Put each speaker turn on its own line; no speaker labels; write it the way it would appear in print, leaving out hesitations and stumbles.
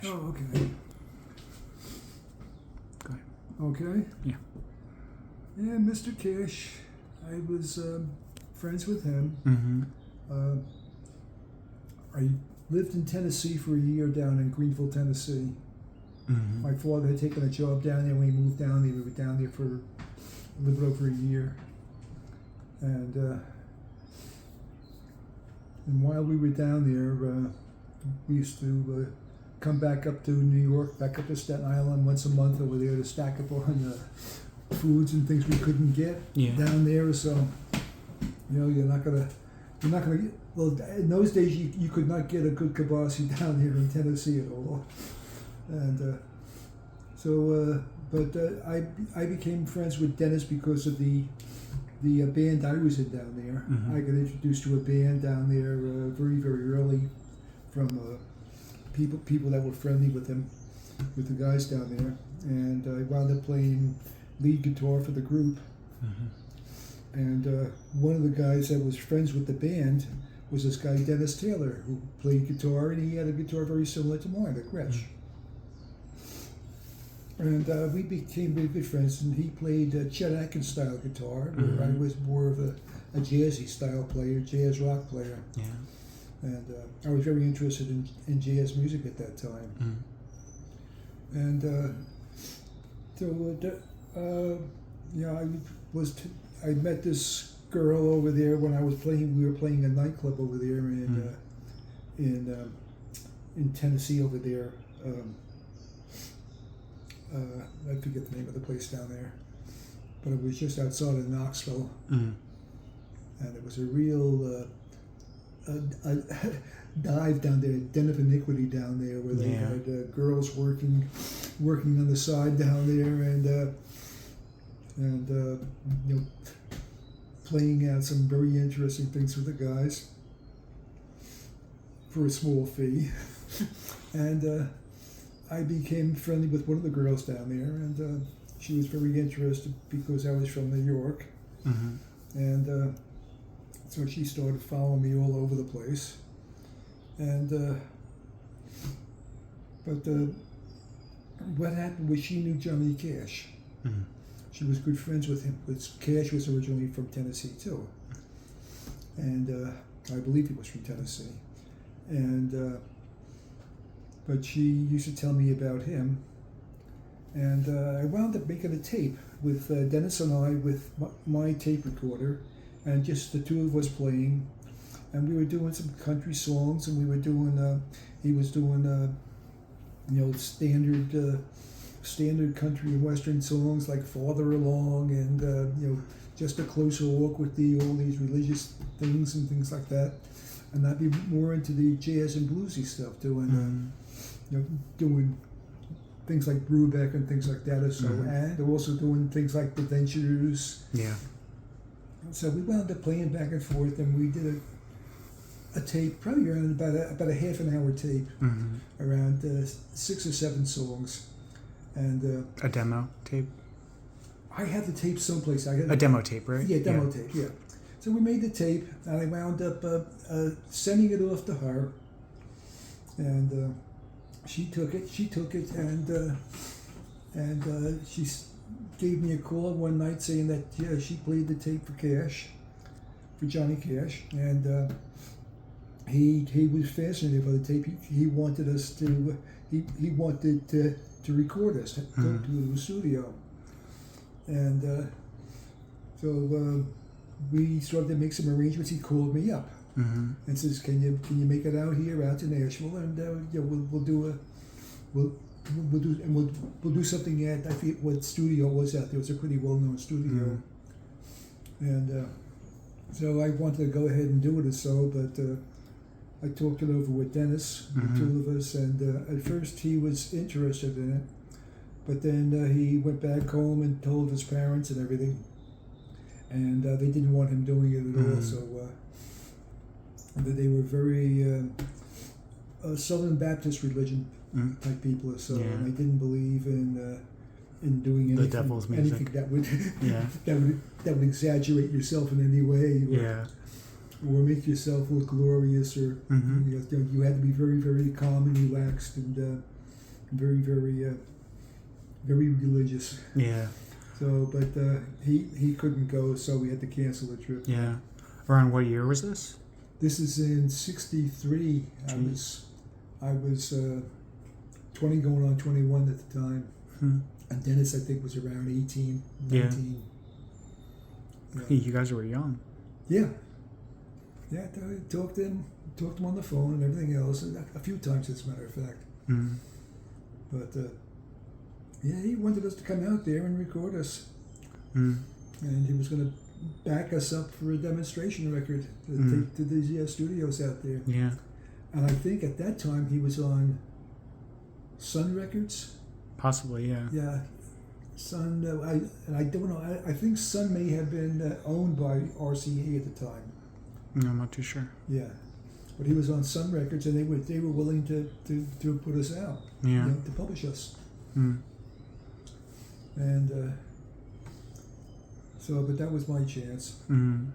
Oh, okay.
Go ahead.
Okay.
Yeah.
Yeah, Mr. Cash. I was friends with him.
Mm-hmm.
I lived in Tennessee for a year down in Greenville, Tennessee.
Mm-hmm.
My father had taken a job down there. When we moved down there, we were down there for a little bit over a year. And while we were down there, we used to come back up to New York, back up to Staten Island once a month over there to stack up on foods and things we couldn't get down there. So, you're not gonna get, well, in those days you could not get a good kibasi down here in Tennessee at all. And I became friends with Dennis because of the band I was in down there.
Mm-hmm.
I got introduced to a band down there very, very early from people that were friendly with him, with the guys down there. And I wound up playing lead guitar for the group.
Mm-hmm.
And one of the guys that was friends with the band was this guy, Dennis Taylor, who played guitar, and he had a guitar very similar to mine, a Gretsch. And we became very good friends, and he played Chet Atkins style guitar, where I was more of a jazzy style player, jazz rock player.
Yeah.
And I was very interested in jazz music at that time.
Mm.
And I met this girl over there when I was playing. We were playing a nightclub over there in Tennessee over there. I forget the name of the place down there, but it was just outside of Knoxville, and it was a real dive down there, den of iniquity down there, where they had girls working on the side down there, and playing out some very interesting things with the guys for a small fee. And I became friendly with one of the girls down there, and she was very interested because I was from New York.
Mm-hmm.
And so she started following me all over the place. And what happened was she knew Johnny Cash.
Mm-hmm.
She was good friends with him, because Cash was originally from Tennessee too. And I believe he was from Tennessee. And but she used to tell me about him. And I wound up making a tape with Dennis and I with my tape recorder, and just the two of us playing. And we were doing some country songs, and we were doing, he was doing, standard country and western songs like Farther Along and, Just a Closer Walk with Thee, all these religious things and things like that. And I'd be more into the jazz and bluesy stuff, doing things like Brubeck and things like that, or so, and also doing things like The Ventures.
Yeah.
So we wound up playing back and forth, and we did a tape, probably around about a half an hour tape, around 6 or 7 songs, and
a demo tape.
I had the tape someplace. I had
a demo tape, right?
Yeah, demo tape. Yeah. So we made the tape, and I wound up sending it off to her, and she took it, and she gave me a call one night saying that she played the tape for Johnny Cash, and he was fascinated by the tape. He wanted us to he wanted to record us, to go to the studio, and so we started to make some arrangements. He called me up. And says, "Can you make it out to Nashville, and we'll do something at, I forget what studio was out there. It was a pretty well-known studio." And so I wanted to go ahead and do it or so, but I talked it over with Dennis, the two of us, and at first he was interested in it, but then he went back home and told his parents and everything, and they didn't want him doing it at all. So they were very Southern Baptist religion type people or so, and they didn't believe in doing anything,
the devil's music,
anything that would that would exaggerate yourself in any way, or make yourself look glorious, or you had to be very, very calm and relaxed, and very, very religious.
Yeah.
So, but he couldn't go, so we had to cancel the trip.
Yeah. Around what year was this?
This is in '63.
Jeez.
I was 20 going on 21 at the time.
Hmm.
And Dennis, I think, was around 18,
Yeah.
19.
Hey, you guys were young.
Yeah. Yeah, I talked to him on the phone and everything else, a few times, as a matter of fact.
Mm.
But, yeah, he wanted us to come out there and record us.
Mm.
And he was going to back us up for a demonstration record to take to these studios out there.
Yeah.
And I think at that time he was on Sun Records.
Possibly, yeah.
Yeah, Sun. I don't know. I think Sun may have been owned by RCA at the time.
No, I'm not too sure.
Yeah, but he was on Sun Records, and they were willing to put us out.
Yeah.
You know, to publish us.
Mm.
And so, but that was my chance.
Mm.